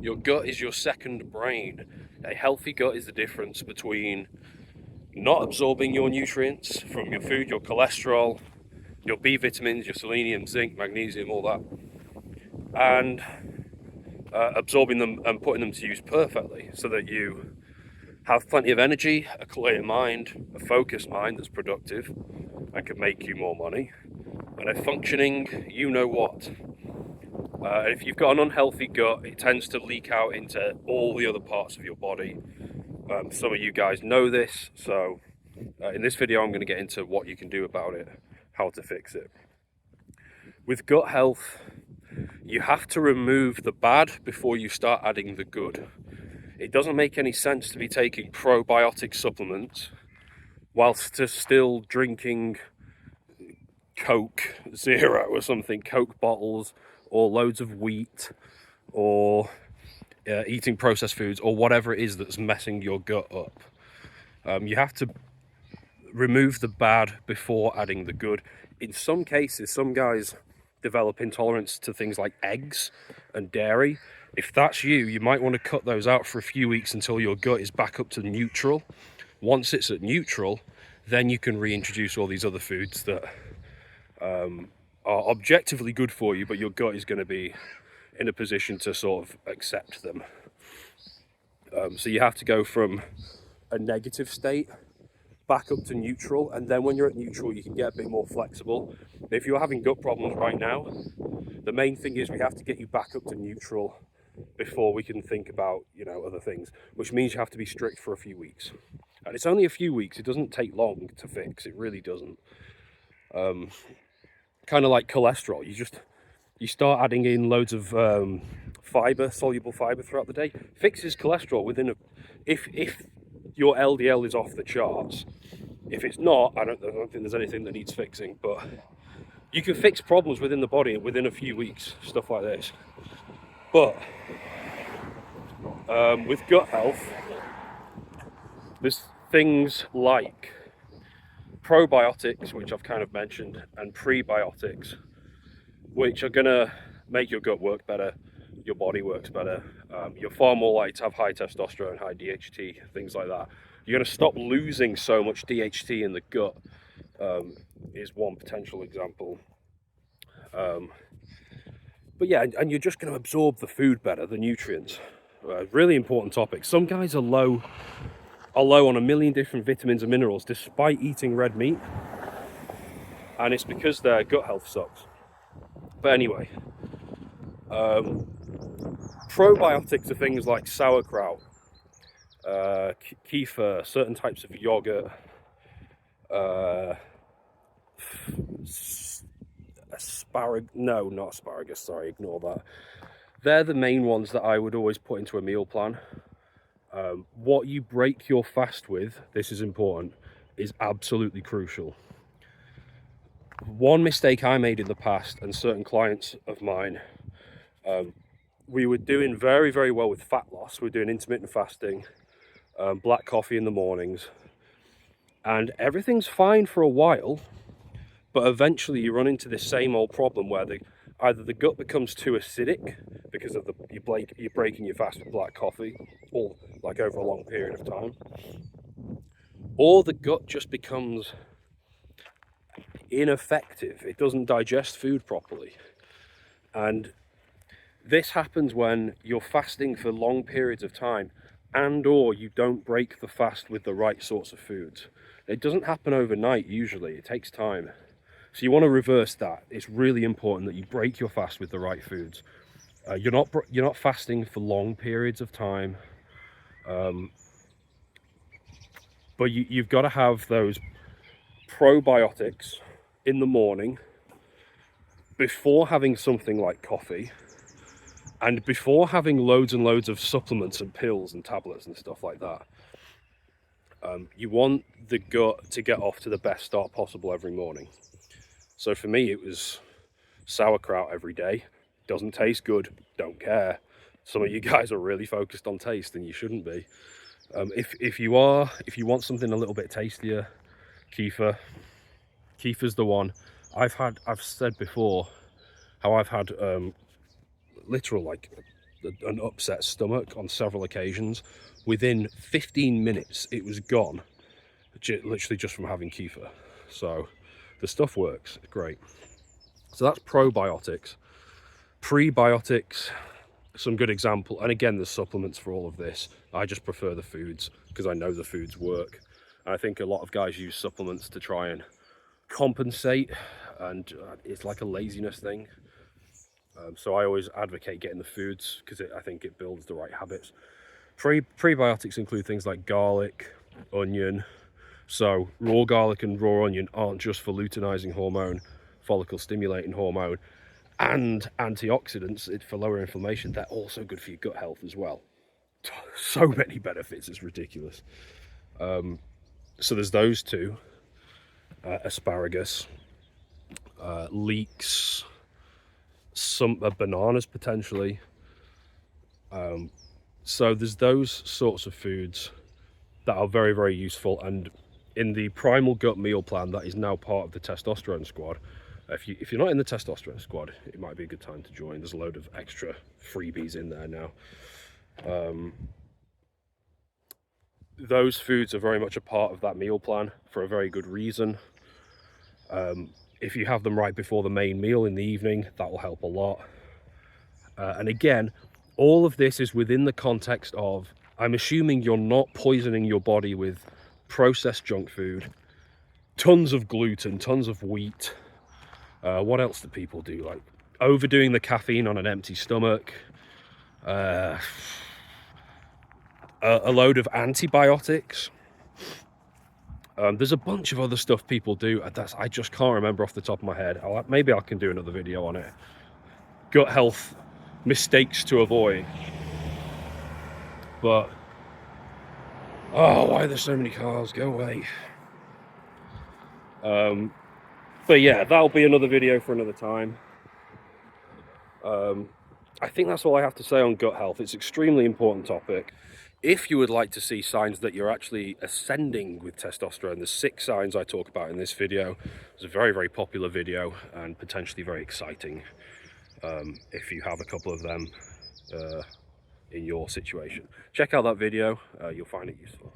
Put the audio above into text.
Your gut is your second brain. A healthy gut is the difference between not absorbing your nutrients from your food, your cholesterol, your B vitamins, your selenium, zinc, magnesium, all that, and absorbing them and putting them to use perfectly so that you have plenty of energy, a clear mind, a focused mind that's productive and can make you more money, and a functioning you know what. If you've got an unhealthy gut, it tends to leak out into all the other parts of your body. Some of you guys know this, so in this video I'm going to get into what you can do about it, how to fix it. With gut health, you have to remove the bad before you start adding the good. It doesn't make any sense to be taking probiotic supplements whilst still drinking Coke Zero or something, Coke bottles, or loads of wheat, or eating processed foods, or whatever it is that's messing your gut up. You have to remove the bad before adding the good. In some cases, some guys develop intolerance to things like eggs and dairy. If that's you, you might want to cut those out for a few weeks until your gut is back up to neutral. Once it's at neutral, then you can reintroduce all these other foods that are objectively good for you, but your gut is going to be in a position to sort of accept them. So you have to go from a negative state back up to neutral, and then when you're at neutral you can get a bit more flexible. If you're having gut problems right now, the main thing is we have to get you back up to neutral before we can think about, you know, other things, which means you have to be strict for a few weeks. And it's only a few weeks, it doesn't take long to fix, it really doesn't. Kind of like cholesterol, you start adding in loads of fiber, soluble fiber throughout the day, fixes cholesterol within if your LDL is off the charts. If it's not, I don't think there's anything that needs fixing, but you can fix problems within the body within a few weeks, stuff like this. But with gut health, there's things like probiotics, which I've kind of mentioned, and prebiotics, which are gonna make your gut work better, your body works better. You're far more likely to have high testosterone, high DHT, things like that. You're going to stop losing so much DHT in the gut, is one potential example. But yeah, and you're just going to absorb the food better, the nutrients. Really important topic. Some guys are low on a million different vitamins and minerals despite eating red meat, and it's because their gut health sucks. But anyway, probiotics are things like sauerkraut, kefir, certain types of yogurt, not asparagus, sorry, ignore that. They're the main ones that I would always put into a meal plan. What you break your fast with, this is important, is absolutely crucial. One mistake I made in the past, and certain clients of mine, we were doing very, very well with fat loss. We were doing intermittent fasting, black coffee in the mornings, and everything's fine for a while, but eventually you run into this same old problem where either the gut becomes too acidic because of you're breaking your fast with black coffee, or like over a long period of time, or the gut just becomes ineffective. It doesn't digest food properly. And this happens when you're fasting for long periods of time and or you don't break the fast with the right sorts of foods. It doesn't happen overnight usually, it takes time. So you want to reverse that. It's really important that you break your fast with the right foods. You're not fasting for long periods of time, but you've got to have those probiotics in the morning before having something like coffee, and before having loads and loads of supplements and pills and tablets and stuff like that. You want the gut to get off to the best start possible every morning. So for me, it was sauerkraut every day. Doesn't taste good, don't care. Some of you guys are really focused on taste, and you shouldn't be. If you want something a little bit tastier, kefir's the one. I've said before how I've had literal like an upset stomach on several occasions. Within 15 minutes, it was gone, literally just from having kefir. So the stuff works, it's great. So that's probiotics. Prebiotics, some good example, and again, there's supplements for all of this. I just prefer the foods because I know the foods work. And I think a lot of guys use supplements to try and compensate, and it's like a laziness thing. So I always advocate getting the foods because I think it builds the right habits. Prebiotics include things like garlic, onion. So raw garlic and raw onion aren't just for luteinizing hormone, follicle stimulating hormone, and antioxidants for lower inflammation. They're also good for your gut health as well. So many benefits, it's ridiculous. So there's those two. Asparagus, leeks, some bananas potentially. So there's those sorts of foods that are very, very useful. And in the Primal Gut meal plan that is now part of the testosterone squad, if you're not in the testosterone squad, it might be a good time to join. There's a load of extra freebies in there now. Those foods are very much a part of that meal plan for a very good reason. If you have them right before the main meal in the evening, that will help a lot. And again, all of this is within the context of, I'm assuming you're not poisoning your body with processed junk food, tons of gluten, tons of wheat. What else do people do? Like overdoing the caffeine on an empty stomach. A load of antibiotics. There's a bunch of other stuff people do. I just can't remember off the top of my head. Maybe I can do another video on it. Gut health mistakes to avoid. But, oh, why are there so many cars? Go away. But yeah, that'll be another video for another time. I think that's all I have to say on gut health. It's an extremely important topic. If you would like to see signs that you're actually ascending with testosterone, there's 6 signs I talk about in this video. It's a very, very popular video and potentially very exciting if you have a couple of them in your situation. Check out that video, you'll find it useful.